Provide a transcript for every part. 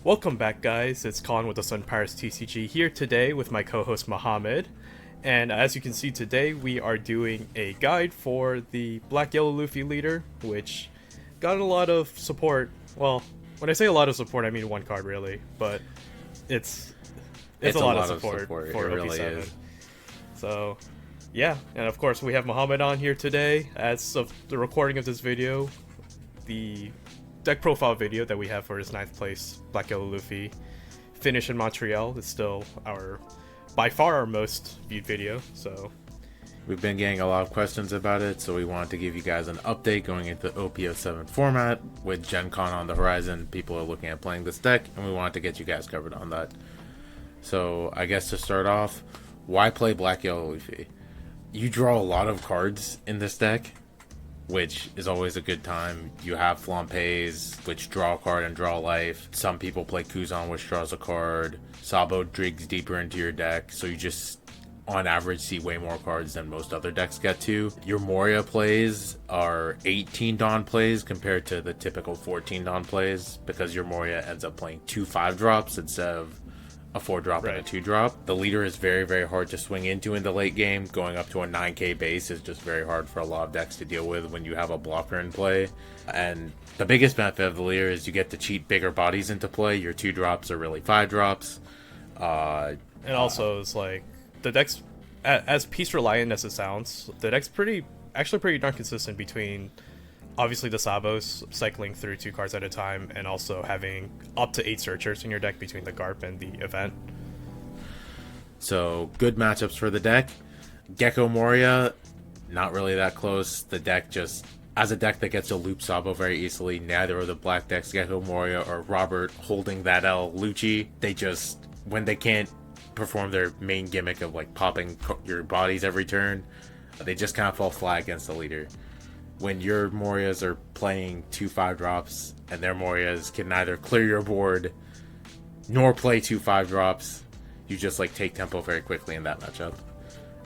Welcome back, guys. It's Colin with the Sun Pirates TCG here today with my co-host Mohammed. And as you can see today, we are doing a guide for the Black Yellow Luffy leader, which got a lot of support. Well, when I say a lot of support, I mean one card really, but it's a lot of support for it really OP7. is. So, yeah, and of course we have Mohammed on here today. As of the recording of this video, the deck profile video that we have for his 9th place Black Yellow Luffy finish in Montreal is still by far our most viewed video. So We've been getting a lot of questions about it, so we wanted to give you guys an update going into the OP7 format. With Gen Con on the horizon, people are looking at playing this deck, and we wanted to get you guys covered on that. So I guess to start off, why play Black Yellow Luffy? You draw a lot of cards in this deck, which is always a good time. You have Flampe's, which draw a card and draw life. Some people play Kuzan, which draws a card. Sabo digs deeper into your deck, so you just, on average, see way more cards than most other decks get to. Your Moria plays are 18 Dawn plays compared to the typical 14 Dawn plays, because your Moria ends up playing 2 5-drops instead of a 4-drop and a 2-drop. The leader is very, very hard to swing into in the late game. Going up to a 9k base is just very hard for a lot of decks to deal with when you have a blocker in play. And the biggest benefit of the leader is you get to cheat bigger bodies into play. Your 2-drops are really 5-drops. And also, it's like the deck's as piece reliant as it sounds, the deck's actually pretty darn consistent between obviously the Sabos cycling through 2 cards at a time, and also having up to 8 searchers in your deck between the Garp and the event. So good matchups for the deck. Gecko Moria, not really that close. The deck just, as a deck that gets to loop Sabo very easily, neither of the black decks, Gecko Moria or Robert holding that L Lucci, they just, when they can't perform their main gimmick of like popping your bodies every turn, they just kind of fall flat against the leader. When your Morias are playing 2 5-drops and their Morias can neither clear your board nor play 2 5-drops, you just like take tempo very quickly in that matchup.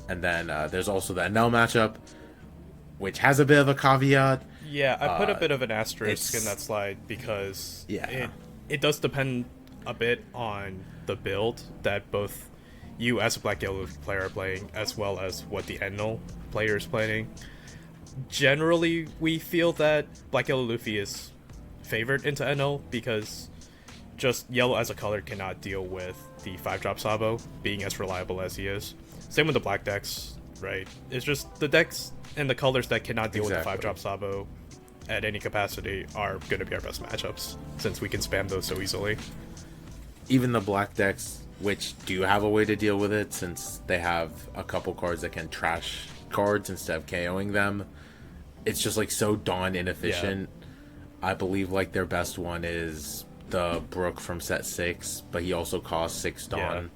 And then there's also the NL matchup, which has a bit of a caveat. Yeah, I put a bit of an asterisk in that slide because it does depend a bit on the build that both you as a Black Yellow player are playing, as well as what the NL player is playing. Generally, we feel that Black Yellow Luffy is favored into NL because just yellow as a color cannot deal with the 5-drop Sabo being as reliable as he is. Same with the black decks, right? It's just the decks and the colors that cannot deal with the 5-drop Sabo at any capacity are going to be our best matchups, since we can spam those so easily. Even the black decks, which do have a way to deal with it, since they have a couple cards that can trash cards instead of KOing them, it's just like so darn inefficient. I believe like their best one is the Brook from set 6, but he also costs 6 Dawn.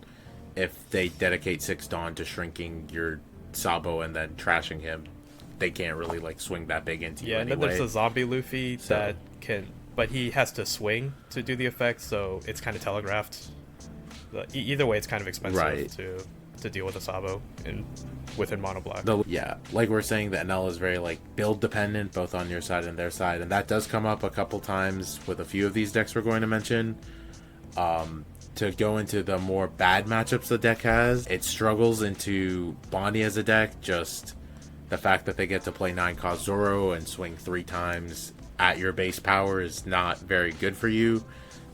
If they dedicate 6 Dawn to shrinking your Sabo and then trashing him, they can't really like swing that big into you anyway. And then there's the zombie Luffy that can, but he has to swing to do the effect, so it's kind of telegraphed. Either way, it's kind of expensive to deal with a Sabo within mono black. Like we're saying, the NL is very like build dependent, both on your side and their side, and that does come up a couple times with a few of these decks we're going to mention. To go into the more bad matchups the deck has, it struggles into Bonnie as a deck. Just the fact that they get to play 9-cost Zoro and swing 3 times at your base power is not very good for you.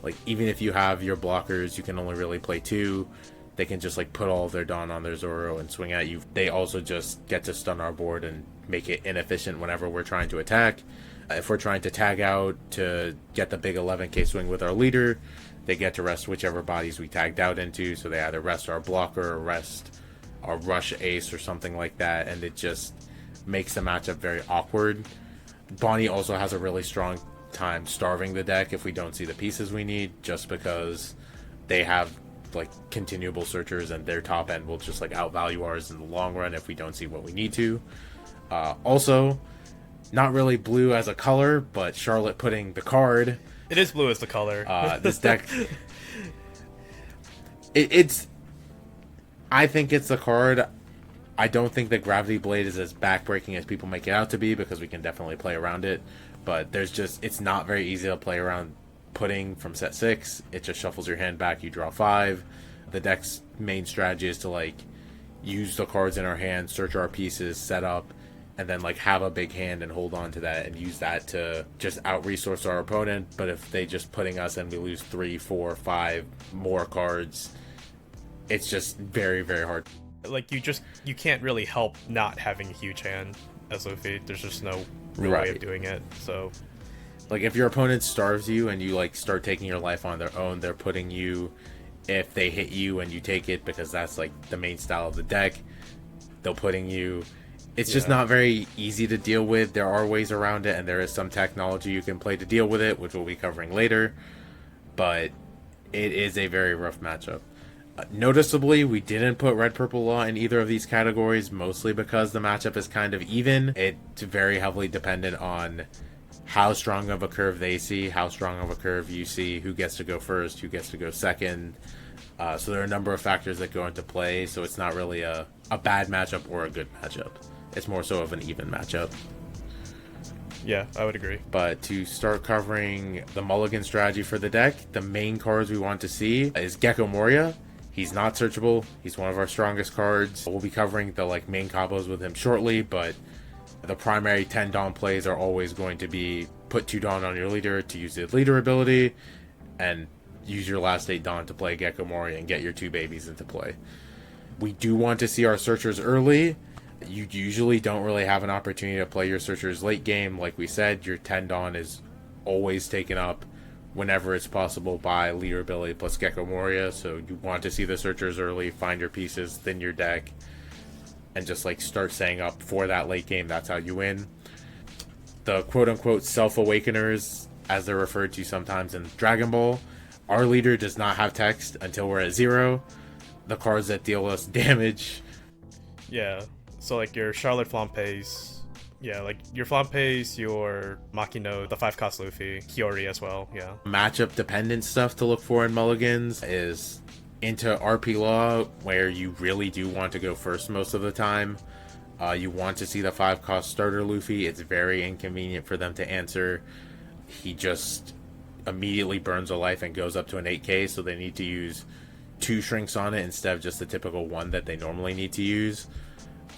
Like, even if you have your blockers, you can only really play 2. They can just like put all of their Dawn on their Zoro and swing at you. They also just get to stun our board and make it inefficient whenever we're trying to attack. If we're trying to tag out to get the big 11k swing with our leader, they get to rest whichever bodies we tagged out into. So they either rest our blocker or rest our rush ace or something like that, and it just makes the matchup very awkward. Bonnie also has a really strong time starving the deck if we don't see the pieces we need, just because they have like continuable searchers and their top end will just like outvalue ours in the long run if we don't see what we need to. Also, not really blue as a color, but Charlotte putting the card. It is blue as the color. This deck, it's. I think it's the card. I don't think the Gravity Blade is as backbreaking as people make it out to be, because we can definitely play around it. But there's just, it's not very easy to play around putting from set 6. It just shuffles your hand back, you draw 5. The deck's main strategy is to like use the cards in our hand, search our pieces, set up, and then like have a big hand and hold on to that and use that to just out resource our opponent. But if they just putting us and we lose 3, 4, 5 more cards, it's just very, very hard. Like you can't really help not having a huge hand as Luffy. There's just no real way of doing it. So like if your opponent starves you and you like start taking your life on their own, they're putting you, if they hit you and you take it because that's like the main style of the deck, they're putting you. It's just not very easy to deal with. There are ways around it, and there is some technology you can play to deal with it, which we'll be covering later. But it is a very rough matchup. Noticeably, we didn't put Red Purple Law in either of these categories, mostly because the matchup is kind of even. It's very heavily dependent on how strong of a curve they see, how strong of a curve you see, who gets to go first, who gets to go second. So there are a number of factors that go into play, so it's not really a bad matchup or a good matchup. It's more so of an even matchup. Yeah, I would agree. But to start covering the Mulligan strategy for the deck, the main cards we want to see is Gecko Moria. He's not searchable. He's one of our strongest cards. We'll be covering the like main combos with him shortly, but the primary 10 Dawn plays are always going to be put 2 Dawn on your leader to use the leader ability, and use your last 8 Dawn to play Gecko Moria and get your 2 babies into play. We do want to see our searchers early. You usually don't really have an opportunity to play your searchers late game. Like we said, your 10 Dawn is always taken up whenever it's possible by leader ability plus Gecko Moria, so you want to see the searchers early, find your pieces, thin your deck, and just like start setting up for that late game. That's how you win. The quote-unquote self-awakeners, as they're referred to sometimes in Dragon Ball, our leader does not have text until we're at 0. The cards that deal us damage. Yeah, so like your Charlotte Flampe's, like your Flampe's, your Makino, the 5-cost Luffy, Kiori as well, Matchup dependent stuff to look for in Mulligans is into RP Law, where you really do want to go first most of the time. You want to see the 5-cost starter Luffy. It's very inconvenient for them to answer. He just immediately burns a life and goes up to an 8k, so they need to use 2 shrinks on it instead of just the typical 1 that they normally need to use.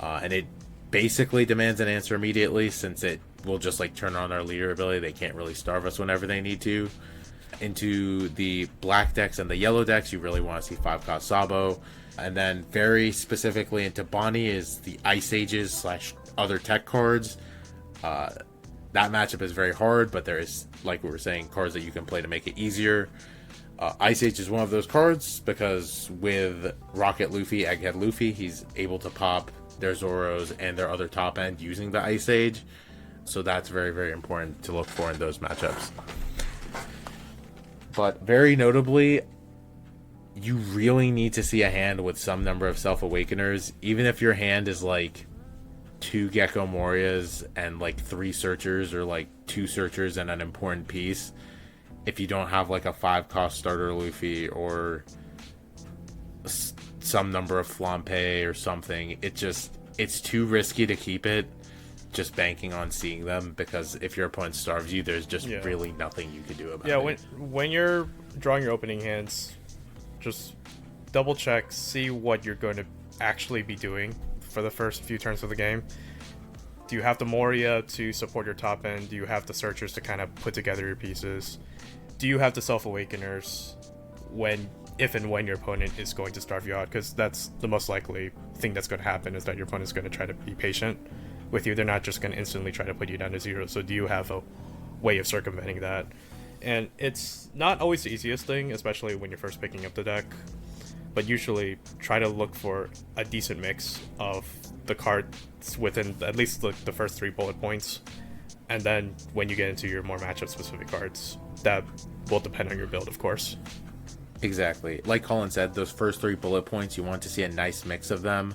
And it basically demands an answer immediately, since it will just like turn on our leader ability. They can't really starve us whenever they need to. Into the black decks and the yellow decks, you really want to see 5-cost Sabo. And then very specifically into Bonnie is the Ice Ages / other tech cards. That matchup is very hard, but there is, like we were saying, cards that you can play to make it easier. Ice Age is one of those cards because with Rocket Luffy, Egghead Luffy, he's able to pop their Zoros and their other top end using the Ice Age. So that's very, very important to look for in those matchups. But very notably, you really need to see a hand with some number of Self-Awakeners. Even if your hand is like 2 Gecko Morias and like 3 Searchers, or like 2 Searchers and an important piece, if you don't have like a 5-cost starter Luffy or some number of Flampe or something, it's too risky to keep it just banking on seeing them, because if your opponent starves you, there's just really nothing you can do about it. When you're drawing your opening hands, just double check, see what you're going to actually be doing for the first few turns of the game. Do you have the Moria to support your top end? Do you have the Searchers to kind of put together your pieces? Do you have the Self-Awakeners if and when your opponent is going to starve you out? Because that's the most likely thing that's going to happen, is that your opponent is going to try to be patient with you. They're not just going to instantly try to put you down to 0. So do you have a way of circumventing that? And it's not always the easiest thing, especially when you're first picking up the deck, but usually try to look for a decent mix of the cards within at least the first 3 bullet points, and then when you get into your more matchup specific cards, that will depend on your build, of course. Exactly. Like Colin said, those first 3 bullet points, you want to see a nice mix of them.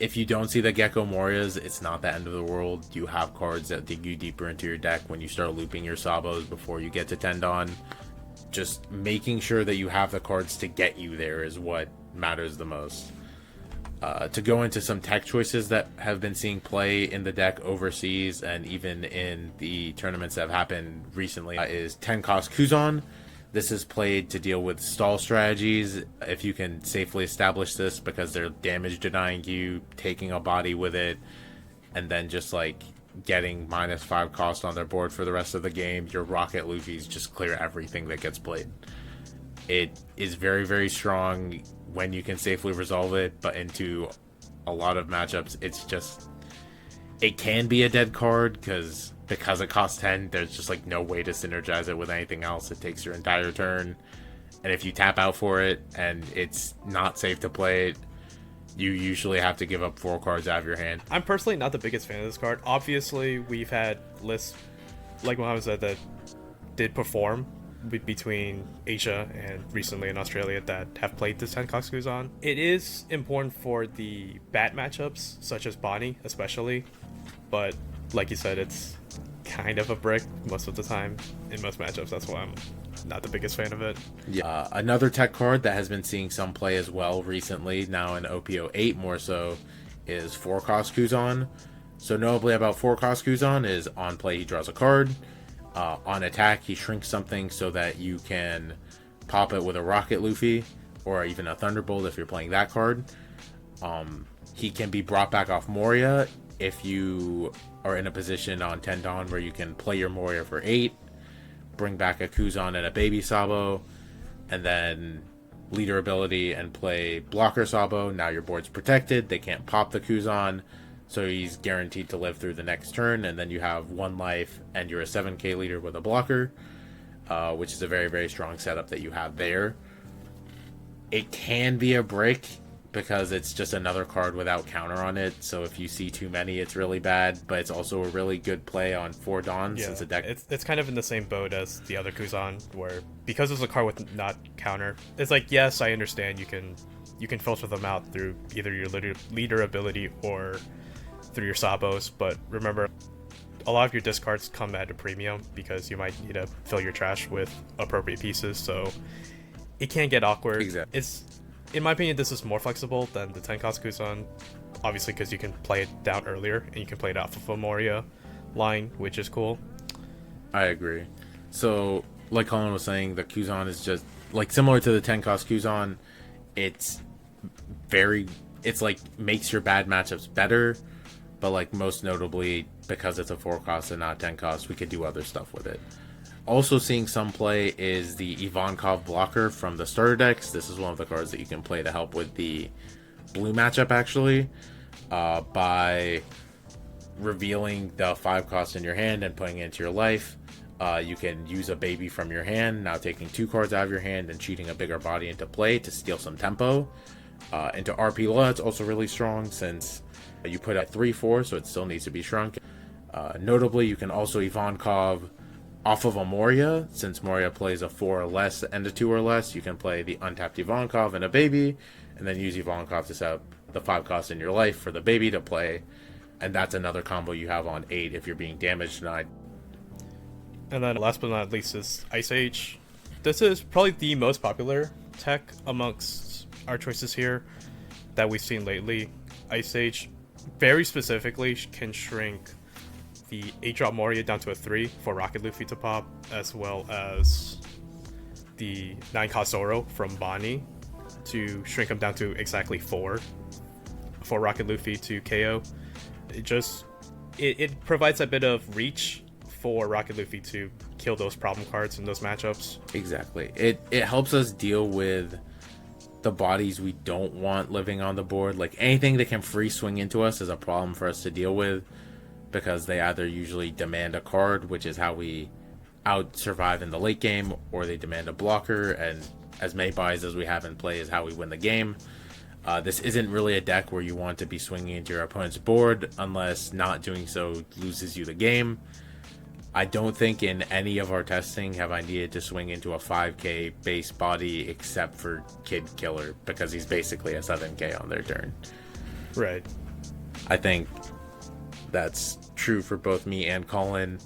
If you don't see the Gecko Morias, it's not the end of the world. You have cards that dig you deeper into your deck when you start looping your Sabos before you get to Tendon. Just making sure that you have the cards to get you there is what matters the most. To go into some tech choices that have been seeing play in the deck overseas and even in the tournaments that have happened recently is 10 cost Kuzan. This is played to deal with stall strategies. If you can safely establish this because they're damage denying you, taking a body with it, and then just like getting -5 cost on their board for the rest of the game, your Rocket Luffy's just clear everything that gets played. It is very, very strong when you can safely resolve it, but into a lot of matchups, it can be a dead card because it costs 10, there's just like no way to synergize it with anything else. It takes your entire turn, and if you tap out for it and it's not safe to play it, you usually have to give up 4 cards out of your hand. I'm personally not the biggest fan of this card. Obviously, we've had lists, like Mohammed said, that did perform between Asia and recently in Australia that have played this 10 cost Kuzan. It is important for the bad matchups, such as Bonnie especially, but like you said, it's kind of a brick most of the time in most matchups. That's why I'm not the biggest fan of it. Yeah. Another tech card that has been seeing some play as well recently, now in OP7 more so, is 4 cost Kuzan. So notably about 4 cost Kuzan is on play he draws a card. On attack he shrinks something so that you can pop it with a Rocket Luffy or even a Thunderbolt if you're playing that card. He can be brought back off Moria if you are in a position on Tendon where you can play your Moria for 8, bring back a Kuzan and a Baby Sabo, and then leader ability and play blocker Sabo. Now your board's protected, they can't pop the Kuzan, so he's guaranteed to live through the next turn, and then you have 1 life and you're a 7k leader with a blocker, which is a very, very strong setup that you have there. It can be a break because it's just another card without counter on it, so if you see too many it's really bad, but it's also a really good play on 4 Dawns. Yeah, since the deck it's kind of in the same boat as the other Kuzan, where because it's a card with not counter, it's like, yes, I understand you can filter them out through either your leader ability or through your Sabos, but remember, a lot of your discards come at a premium because you might need to fill your trash with appropriate pieces, so it can get awkward. Exactly. In my opinion, this is more flexible than the 10 cost Kuzan, obviously because you can play it down earlier and you can play it off of a Moria line, which is cool. I agree. So, like Colin was saying, the Kuzan is just like similar to the 10 cost Kuzan. It's like makes your bad matchups better, but like most notably because it's a 4 cost and not 10 cost, we could do other stuff with it. Also seeing some play is the Ivankov blocker from the starter decks. This is one of the cards that you can play to help with the blue matchup actually, by revealing the 5 cost in your hand and putting it into your life. You can use a baby from your hand, now taking 2 cards out of your hand and cheating a bigger body into play to steal some tempo. Into RP law, it's also really strong since you put at 3/4, so it still needs to be shrunk. Notably, you can also Ivankov off of a Moria. Since Moria plays a 4 or less and a 2 or less, you can play the untapped Ivankov and a baby, and then use Ivankov to set up the 5 cost in your life for the baby to play, and that's another combo you have on 8 if you're being damage denied. And then last but not least is Ice Age. This is probably the most popular tech amongst our choices here that we've seen lately. Ice Age very specifically can shrink the 8-drop Moria down to a 3 for Rocket Luffy to pop, as well as the 9-cost Zoro from Bonnie to shrink him down to exactly 4 for Rocket Luffy to KO. It provides a bit of reach for Rocket Luffy to kill those problem cards in those matchups. Exactly. It helps us deal with the bodies we don't want living on the board. Like anything that can free swing into us is a problem for us to deal with, because they either usually demand a card, which is how we out survive in the late game, or they demand a blocker, and as many buys as we have in play is how we win the game. This isn't really a deck where you want to be swinging into your opponent's board, unless not doing so loses you the game. I don't think in any of our testing have I needed to swing into a 5k base body except for Kid Killer, because he's basically a 7k on their turn. Right. I think that's true for both me and Colin,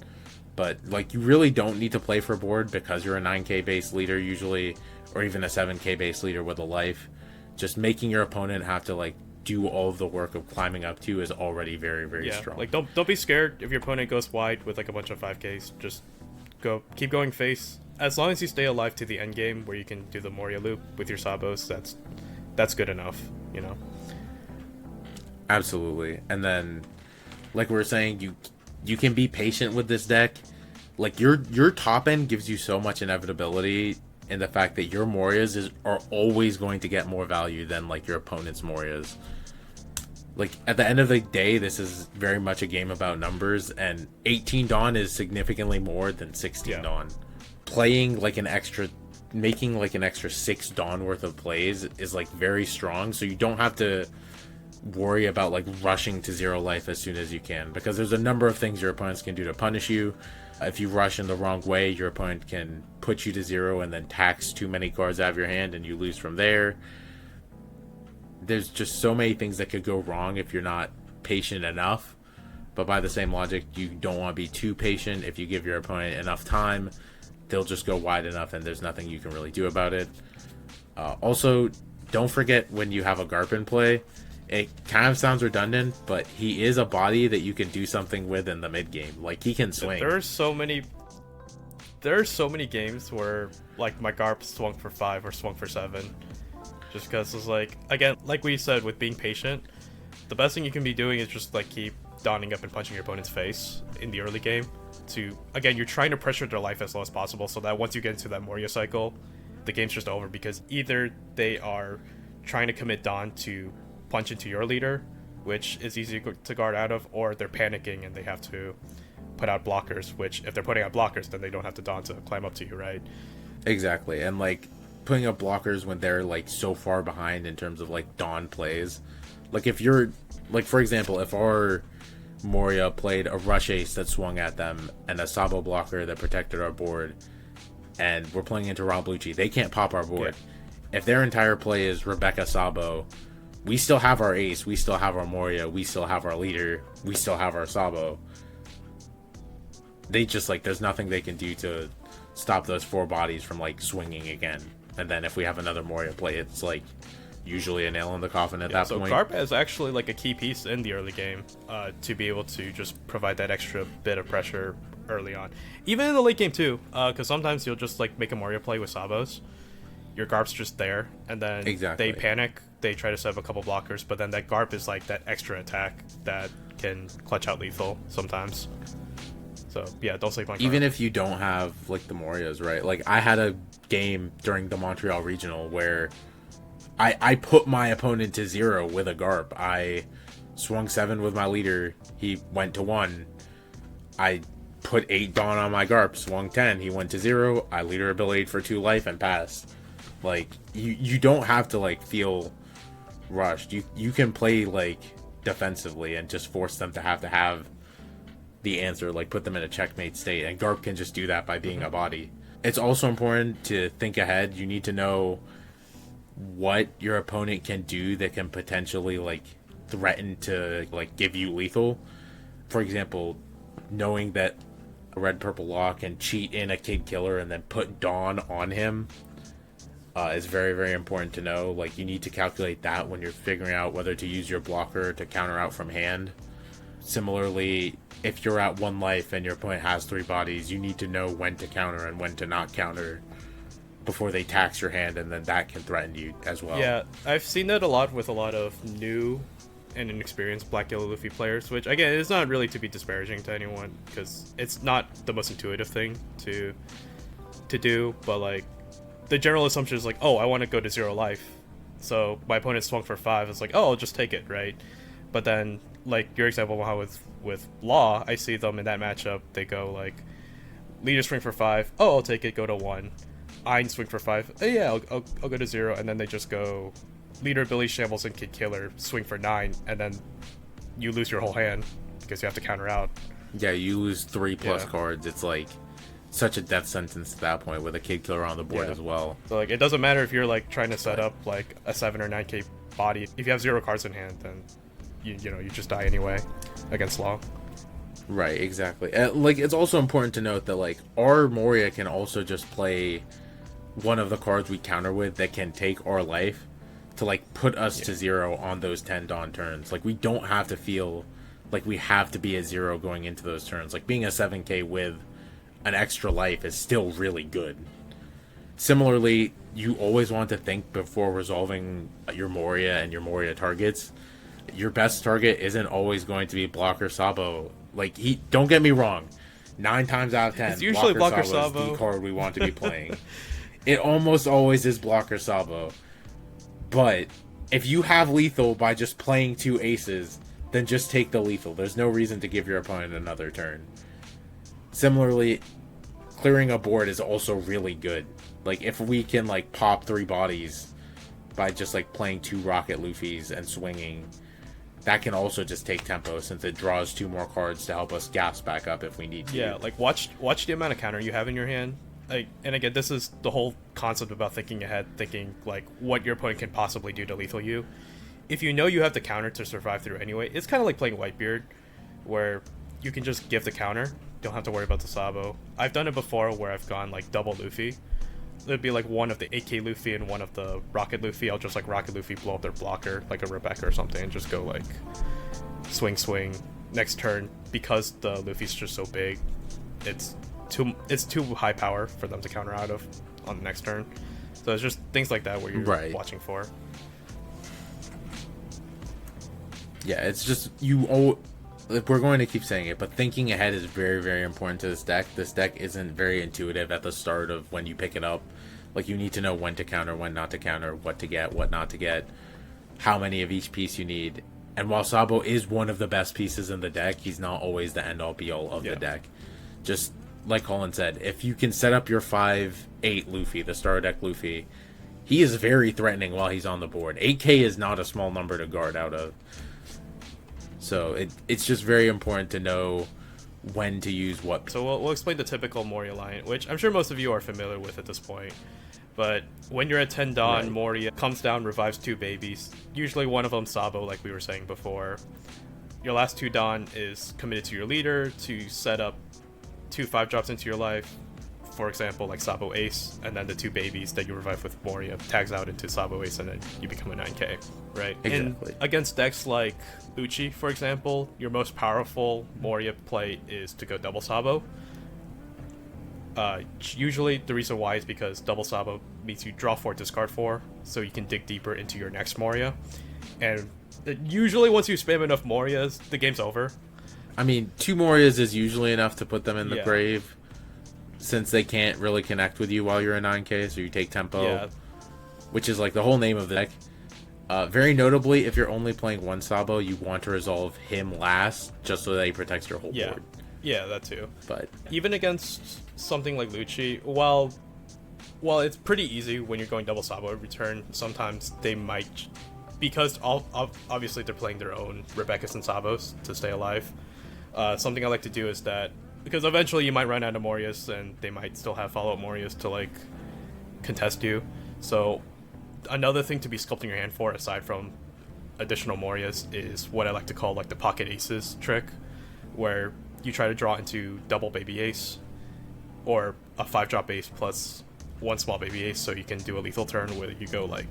but like you really don't need to play for board because you're a 9k base leader usually, or even a 7k base leader with a life. Just making your opponent have to like do all of the work of climbing up to is already very, very strong. Like don't be scared if your opponent goes wide with like a bunch of 5Ks. Just keep going face. As long as you stay alive to the end game where you can do the Moria loop with your Sabos, that's good enough, you know. Absolutely. And then, like we were saying, you can be patient with this deck. Like your top end gives you so much inevitability in the fact that your Morias are always going to get more value than like your opponent's Morias. Like at the end of the day, this is very much a game about numbers, and 18 Dawn is significantly more than 16 Dawn. Playing like making like an extra 6 Dawn worth of plays is like very strong, so you don't have to worry about like rushing to 0 life as soon as you can, because there's a number of things your opponents can do to punish you. If you rush in the wrong way, your opponent can put you to 0 and then tax too many cards out of your hand and you lose from there. There's just so many things that could go wrong if you're not patient enough. But by the same logic, you don't want to be too patient. If you give your opponent enough time, they'll just go wide enough and there's nothing you can really do about it. Also, don't forget when you have a Garp in play, it kind of sounds redundant, but he is a body that you can do something with in the mid game. Like, he can swing. There are so many games where like my Garp swung for 5 or swung for 7. Just because it's like, again, like we said with being patient, the best thing you can be doing is just like keep donning up and punching your opponent's face in the early game. Again, you're trying to pressure their life as low as possible so that once you get into that Moria cycle, the game's just over, because either they are trying to commit Dawn to punch into your leader, which is easy to guard out of, or they're panicking and they have to put out blockers, which if they're putting out blockers, then they don't have to Dawn to climb up to you, right? Exactly. And like putting up blockers when they're like so far behind in terms of like Dawn plays. Like if you're like, for example, if our Moria played a Rush Ace that swung at them and a Sabo blocker that protected our board, and we're playing into Rob Lucci, they can't pop our board. If their entire play is Rebecca Sabo, we still have our Ace, we still have our Moria, we still have our leader, we still have our Sabo. They just like, there's nothing they can do to stop those 4 bodies from like swinging again. And then if we have another Moria play, it's like usually a nail in the coffin at that point. So Garp is actually like a key piece in the early game to be able to just provide that extra bit of pressure early on. Even in the late game too, because sometimes you'll just like make a Moria play with Sabos. Your Garp's just there, and then they panic, they try to set up a couple blockers, but then that Garp is like that extra attack that can clutch out lethal sometimes. So yeah, don't sleep on Garp. Even if you don't have like the Morias, right? Like I had a game during the Montreal Regional where I put my opponent to 0 with a Garp. I swung 7 with my leader, he went to 1. I put 8 Dawn on my Garp, swung 10, he went to 0. I leader ability for 2 life and passed. Like you don't have to like feel rushed. You can play like defensively and just force them to have the answer, like put them in a checkmate state, and Garp can just do that by being a body. It's also important to think ahead. You need to know what your opponent can do that can potentially like threaten to like give you lethal. For example, knowing that a red purple law can cheat in a kid killer and then put Dawn on him is very, very important to know. Like you need to calculate that when you're figuring out whether to use your blocker to counter out from hand. Similarly, if you're at 1 life and your opponent has 3 bodies, you need to know when to counter and when to not counter before they tax your hand, and then that can threaten you as well. Yeah, I've seen that a lot with a lot of new and inexperienced Black Yellow Luffy players, which again is not really to be disparaging to anyone, because it's not the most intuitive thing to do, but like the general assumption is like, oh, I want to go to 0 life, so my opponent swung for 5, it's like, oh, I'll just take it, right? But then like your example how with Law, I see them in that matchup, they go like leader swing for 5, oh, I'll take it, go to 1. Ein swing for 5, oh yeah, I'll go to 0, and then they just go leader ability shambles and kid killer, swing for 9, and then you lose your whole hand because you have to counter out. Yeah, you lose 3+ cards. It's like such a death sentence at that point with a kid killer on the board as well. So like it doesn't matter if you're like trying to set up like a 7 or 9k body. If you have 0 cards in hand, then you know you just die anyway against Law. Right, exactly. Like it's also important to note that like our Moria can also just play one of the cards we counter with that can take our life to like put us to 0 on those 10 Dawn turns. Like we don't have to feel like we have to be at 0 going into those turns. Like being a 7k with an extra life is still really good. Similarly, you always want to think before resolving your Moria and your Moria targets. Your best target isn't always going to be Blocker Sabo. Like, don't get me wrong. 9 times out of 10, it's usually Blocker Sabo is the card we want to be playing. It almost always is Blocker Sabo. But if you have lethal by just playing 2 aces, then just take the lethal. There's no reason to give your opponent another turn. Similarly, clearing a board is also really good. Like, if we can, like, pop 3 bodies by just, like, playing 2 Rocket Luffys and swinging, that can also just take tempo since it draws 2 more cards to help us gas back up if we need to. Yeah, like, watch the amount of counter you have in your hand. Like, and again, this is the whole concept about thinking ahead, thinking, like, what your opponent can possibly do to lethal you. If you know you have the counter to survive through anyway, it's kind of like playing Whitebeard, where you can just give the counter, don't have to worry about the Sabo. I've done it before where I've gone, like, double Luffy. It'd be like one of the 8k Luffy and one of the Rocket Luffy. I'll just like Rocket Luffy blow up their blocker like a Rebecca or something and just go like swing next turn. Because the Luffy's just so big, it's too high power for them to counter out of on the next turn. So it's just things like that where you're watching for. Yeah, it's just we're going to keep saying it, but thinking ahead is very, very important to this deck. This deck isn't very intuitive at the start of when you pick it up. Like, you need to know when to counter, when not to counter, what to get, what not to get, how many of each piece you need. And while Sabo is one of the best pieces in the deck, he's not always the end-all, be-all of the deck. Just like Colin said, if you can set up your 5/8 Luffy, the starter deck Luffy, he is very threatening while he's on the board. 8k is not a small number to guard out of. So it's just very important to know when to use what. So we'll explain the typical Moria line, which I'm sure most of you are familiar with at this point. But when you're at 10 Dawn, Moria comes down, revives 2 babies. Usually one of them Sabo, like we were saying before. Your last 2 Dawn is committed to your leader to set up 2 5-drops into your life. For example, like Sabo Ace, and then the 2 babies that you revive with Moria tags out into Sabo Ace, and then you become a 9k, right? Exactly. And against decks like Uchi, for example, your most powerful Moria play is to go double Sabo. Usually, the reason why is because double Sabo means you draw 4, discard 4, so you can dig deeper into your next Moria. And usually, once you spam enough Morias, the game's over. I mean, 2 Morias is usually enough to put them in the grave. Since they can't really connect with you while you're a 9k, so you take tempo, which is like the whole name of the deck. Very notably, if you're only playing 1 Sabo, you want to resolve him last, just so that he protects your whole board. Yeah, that too. But even against something like Lucci, while it's pretty easy when you're going double Sabo every turn, sometimes they might, because obviously they're playing their own Rebecca's and Sabos to stay alive. Something I like to do is that, because eventually you might run out of Morias, and they might still have follow-up Morias to, like, contest you. So, another thing to be sculpting your hand for, aside from additional Morias, is what I like to call, like, the pocket aces trick, where you try to draw into double baby ace, or a 5-drop ace plus 1 small baby ace, so you can do a lethal turn where you go, like,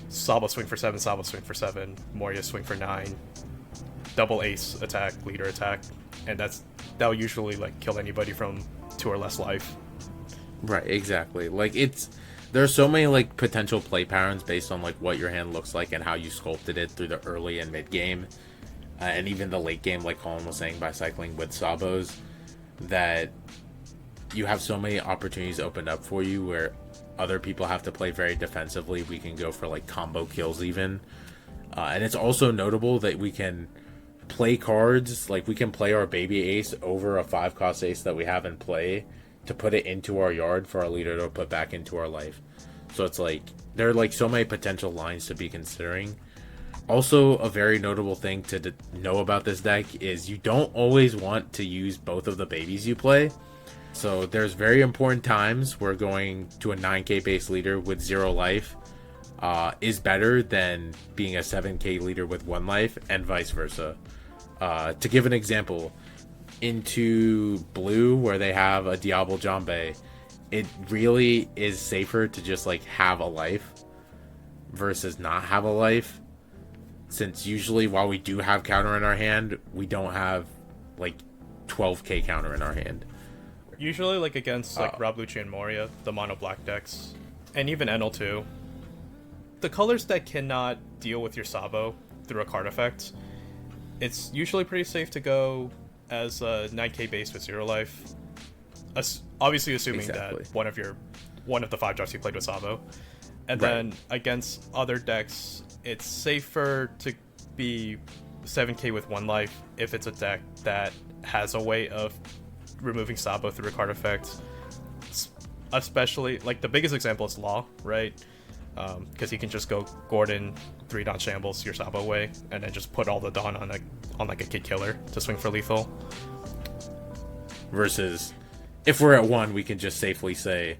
Sabo swing for 7, Sabo swing for 7, Moria swing for 9, double ace attack, leader attack, and that'll usually like kill anybody from 2 or less life. Right, exactly. Like, there's so many like potential play patterns based on like what your hand looks like and how you sculpted it through the early and mid game, and even the late game, like Colin was saying, by cycling with Sabos, that you have so many opportunities opened up for you where other people have to play very defensively. We can go for like combo kills even, and it's also notable that we can play cards, like we can play our baby ace over a 5-cost ace that we have in play to put it into our yard for our leader to put back into our life. So it's like there are like so many potential lines to be considering. Also, a very notable thing to know about this deck is you don't always want to use both of the babies you play. So there's very important times where going to a 9k base leader with 0 life is better than being a 7k leader with 1 life, and vice versa. To give an example, into blue where they have a Diablo Jambe, it really is safer to just like have a life versus not have a life, since usually while we do have counter in our hand, we don't have like 12k counter in our hand. Usually, like against like Rob Lucci and Moria, the mono black decks, and even NL2, the colors that cannot deal with your Sabo through a card effect, it's usually pretty safe to go as a 9k base with 0 life. Obviously assuming that one of the 5 drops you played with Sabo. And then against other decks, it's safer to be 7k with 1 life if it's a deck that has a way of removing Sabo through a card effect. Especially, like, the biggest example is Law, right? Because you can just go Gordon 3 Dawn Shambles your Sabo way, and then just put all the Dawn on like a Kid Killer to swing for lethal. Versus, if we're at 1, we can just safely say,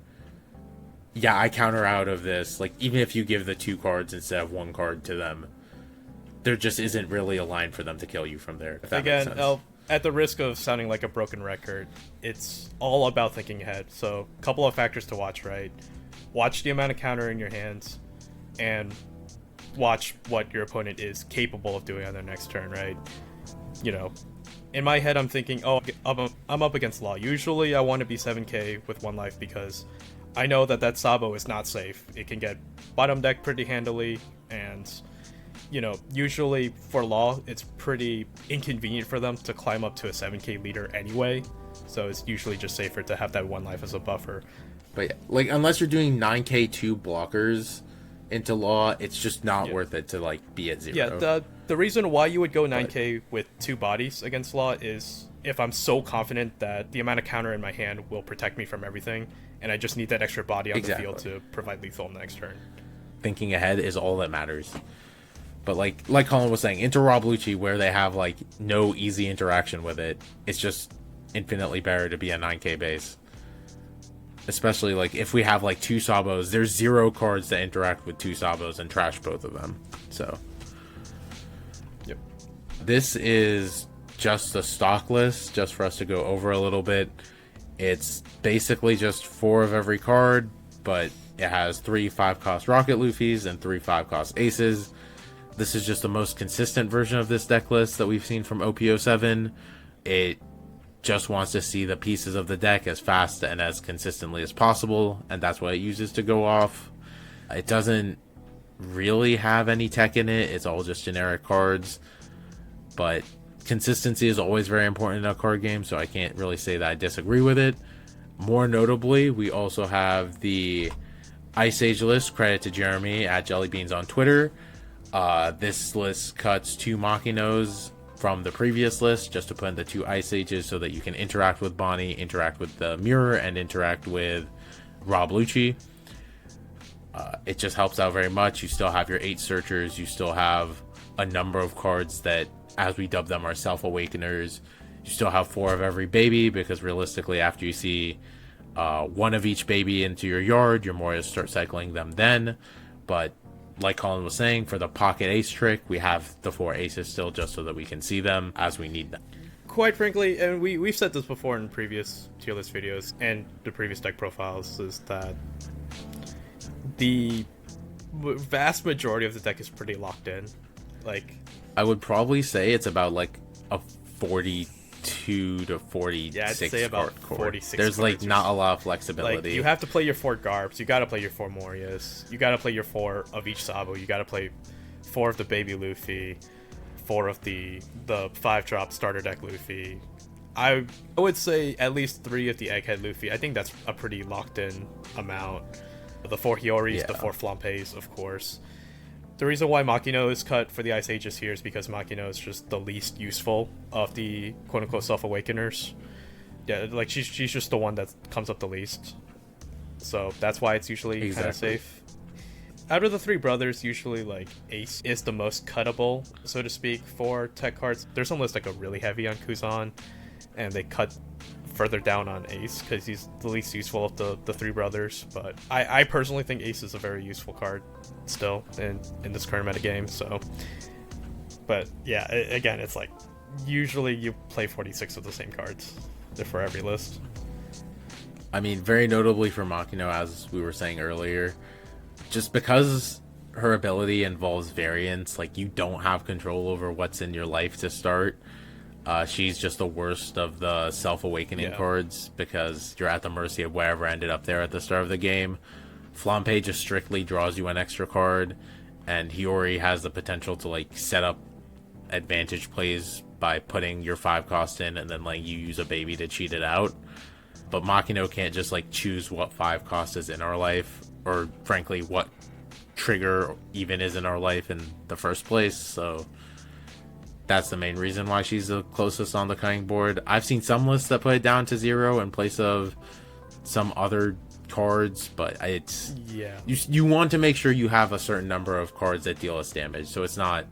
yeah, I counter out of this. Like, even if you give the 2 cards instead of 1 card to them, there just isn't really a line for them to kill you from there. If that makes sense. At the risk of sounding like a broken record, it's all about thinking ahead. So, a couple of factors to watch, right? Watch the amount of counter in your hands, and watch what your opponent is capable of doing on their next turn, right? You know, in my head, I'm thinking, oh, I'm up against Law. Usually, I want to be 7k with 1 life because I know that Sabo is not safe. It can get bottom deck pretty handily, and, you know, usually for Law, it's pretty inconvenient for them to climb up to a 7k leader anyway, so it's usually just safer to have that 1 life as a buffer. But yeah, like, unless you're doing 9k 2 blockers into Law, it's just not worth it to, like, be at 0. Yeah, the reason why you would go 9k with 2 bodies against Law is if I'm so confident that the amount of counter in my hand will protect me from everything, and I just need that extra body on the field to provide lethal on the next turn. Thinking ahead is all that matters. But like Colin was saying, into Rob Lucci, where they have like no easy interaction with it, it's just infinitely better to be a 9k base. Especially like if we have like 2 Sabos, there's 0 cards that interact with 2 Sabos and trash both of them. So yep. This is just the stock list, just for us to go over a little bit. It's basically just 4 of every card, but it has 3 5-cost Rocket Luffys and 3 5-cost Aces. This is just the most consistent version of this deck list that we've seen from OP7. It just wants to see the pieces of the deck as fast and as consistently as possible, and that's what it uses to go off. It doesn't really have any tech in it. It's all just generic cards, but consistency is always very important in a card game, so I can't really say that I disagree with it. More notably, we also have the Ice Age list. Credit to Jeremy at Jellybeans on Twitter. This list cuts 2 Machinos from the previous list just to put in the 2 Ice Ages so that you can interact with Bonnie, interact with the Mirror, and interact with Rob Lucci. It just helps out very much. You still have your 8 Searchers. You still have a number of cards that, as we dub them, are Self-Awakeners. You still have 4 of every baby, because realistically, after you see 1 of each baby into your yard, your Morias start cycling them then. But like Colin was saying, for the pocket ace trick, we have the 4 aces still, just so that we can see them as we need them. Quite frankly, and we've said this before in previous tier list videos and the previous deck profiles, is that the vast majority of the deck is pretty locked in. Like, I would probably say it's about like a 42 to 46 I'd say about card 46. There's like not a lot of flexibility. Like, you have to play your 4 Garbs, you gotta play your 4 Morias, you gotta play your 4 of each Sabo, you gotta play 4 of the baby Luffy, 4 of the 5-drop starter deck Luffy. I would say at least 3 of the Egghead Luffy. I think that's a pretty locked in amount. The 4 Hioris, the 4 Flampeys, of course. The reason why Makino is cut for the Ice Ages here is because Makino is just the least useful of the quote-unquote Self-Awakeners. Yeah, like, she's just the one that comes up the least. So that's why it's usually kind of safe. Out of the 3 brothers, usually, like, Ace is the most cuttable, so to speak, for tech cards. There's some lists that go really heavy on Kuzan, and they cut further down on Ace because he's the least useful of the 3 brothers. But I personally think Ace is a very useful card still in this current meta game. So, but yeah, again, it's like usually you play 46 of the same cards for every list. I mean, very notably for Makino, as we were saying earlier, just because her ability involves variance. Like, you don't have control over what's in your life to start. She's just the worst of the self-awakening cards because you're at the mercy of whatever ended up there at the start of the game. Flampe just strictly draws you an extra card, and Hiyori has the potential to like set up advantage plays by putting your 5 cost in and then like you use a baby to cheat it out. But Makino can't just like choose what 5 cost is in our life, or frankly what trigger even is in our life in the first place. So that's the main reason why she's the closest on the cutting board. I've seen some lists that put it down to 0 in place of some other cards, but it's you want to make sure you have a certain number of cards that deal us damage, so it's not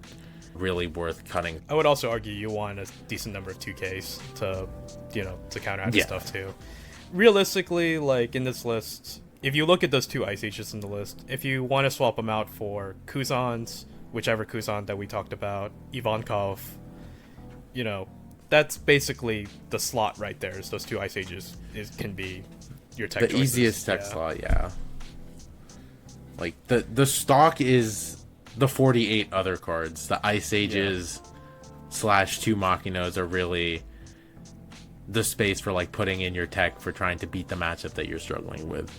really worth cutting. I would also argue you want a decent number of 2Ks to, you know, to counteract stuff too. Realistically, like in this list, if you look at those 2 Ice Ages in the list, if you want to swap them out for Kuzans, whichever Kuzan that we talked about, Ivankov, you know, that's basically the slot right there. Is those 2 Ice Ages can be your tech choices. Easiest tech slot, Like the stock is the 48 other cards. The Ice Ages / 2 Makinos are really the space for like putting in your tech for trying to beat the matchup that you're struggling with.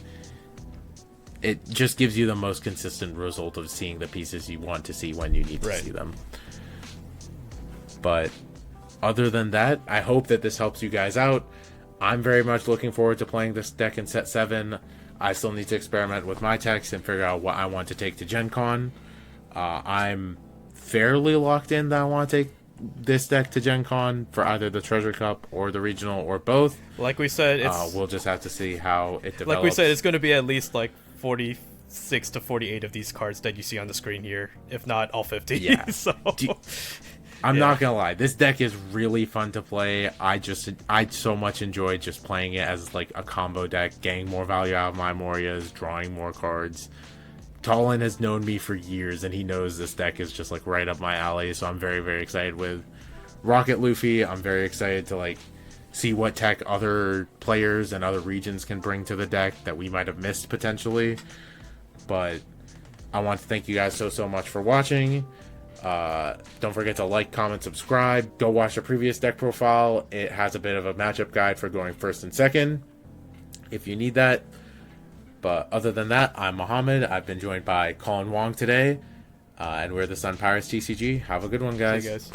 It just gives you the most consistent result of seeing the pieces you want to see when you need to see them. But other than that, I hope that this helps you guys out. I'm very much looking forward to playing this deck in set 7. I still need to experiment with my techs and figure out what I want to take to Gen Con. I'm fairly locked in that I want to take this deck to Gen Con for either the Treasure Cup or the Regional or both. Like we said, we'll just have to see how it develops. Like we said, it's going to be at least like 46 to 48 of these cards that you see on the screen here, if not all 50. Yeah. So I'm not gonna lie, this deck is really fun to play. I so much enjoy just playing it as like a combo deck, getting more value out of my Morias, drawing more cards. Colin has known me for years, and he knows this deck is just like right up my alley. So I'm very, very excited with Rocket Luffy. I'm very excited to like see what tech other players and other regions can bring to the deck that we might have missed potentially. But I want to thank you guys so much for watching. Don't forget to like, comment, subscribe. Go watch the previous deck profile. It has a bit of a matchup guide for going first and second if you need that. But other than that, I'm Mohammed. I've been joined by Colin Wong today, and we're the Sun Pirates TCG. Have a good one, guys. See you guys.